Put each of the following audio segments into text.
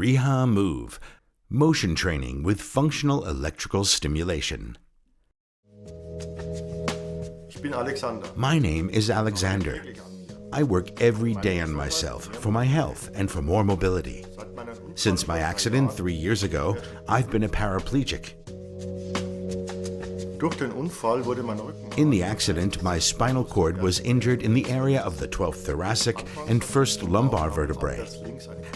RehaMove, motion training with functional electrical stimulation. My name is Alexander. I work every day on myself for my health and for more mobility. Since my accident 3 years ago, I've been a paraplegic. In the accident, my spinal cord was injured in the area of the 12th thoracic and 1st lumbar vertebrae.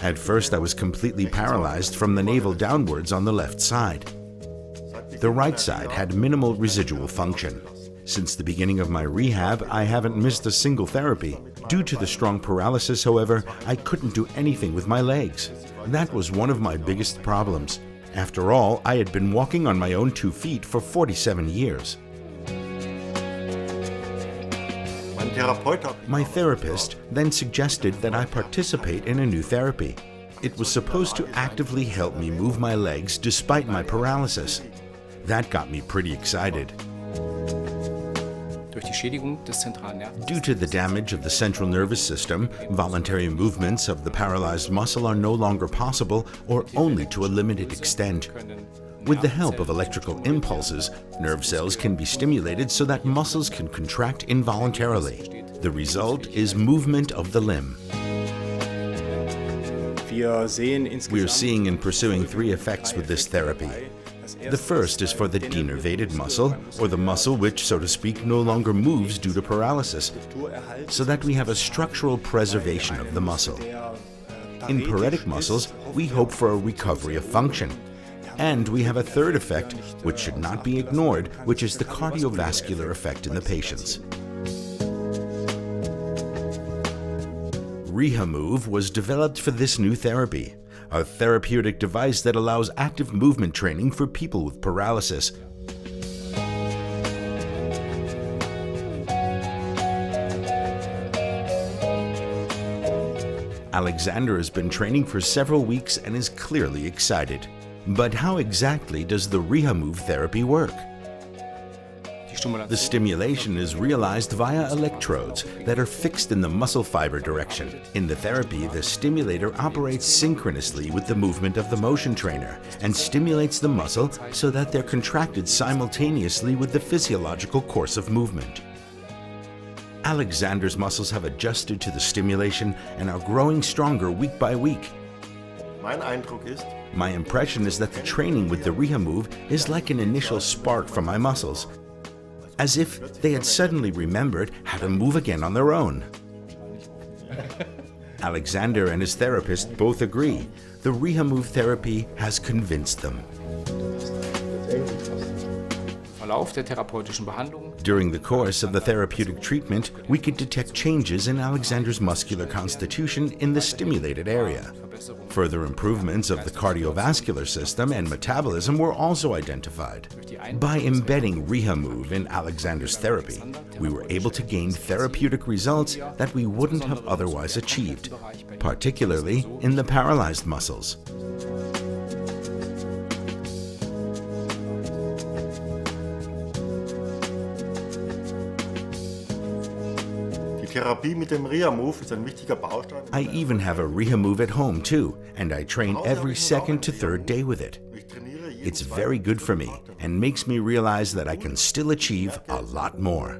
At first, I was completely paralyzed from the navel downwards on the left side. The right side had minimal residual function. Since the beginning of my rehab, I haven't missed a single therapy. Due to the strong paralysis, however, I couldn't do anything with my legs. That was one of my biggest problems. After all, I had been walking on my own 2 feet for 47 years. My therapist then suggested that I participate in a new therapy. It was supposed to actively help me move my legs despite my paralysis. That got me pretty excited. Due to the damage of the central nervous system, voluntary movements of the paralyzed muscle are no longer possible or only to a limited extent. With the help of electrical impulses, nerve cells can be stimulated so that muscles can contract involuntarily. The result is movement of the limb. We are seeing and pursuing 3 effects with this therapy. The first is for the denervated muscle, or the muscle which, so to speak, no longer moves due to paralysis, so that we have a structural preservation of the muscle. In paretic muscles, we hope for a recovery of function. And we have a third effect, which should not be ignored, which is the cardiovascular effect in the patients. RehaMove was developed for this new therapy, a therapeutic device that allows active movement training for people with paralysis. Alexander has been training for several weeks and is clearly excited. But how exactly does the RehaMove therapy work? The stimulation is realized via electrodes that are fixed in the muscle fiber direction. In the therapy, the stimulator operates synchronously with the movement of the motion trainer and stimulates the muscle so that they're contracted simultaneously with the physiological course of movement. Alexander's muscles have adjusted to the stimulation and are growing stronger week by week. My impression is that the training with the RehaMove is like an initial spark for my muscles, as if they had suddenly remembered how to move again on their own. Alexander and his therapist both agree. The RehaMove therapy has convinced them. During the course of the therapeutic treatment, we could detect changes in Alexander's muscular constitution in the stimulated area. Further improvements of the cardiovascular system and metabolism were also identified. By embedding RehaMove in Alexander's therapy, we were able to gain therapeutic results that we wouldn't have otherwise achieved, particularly in the paralyzed muscles. I even have a RehaMove at home too, and I train every 2nd to 3rd day with it. It's very good for me and makes me realize that I can still achieve a lot more.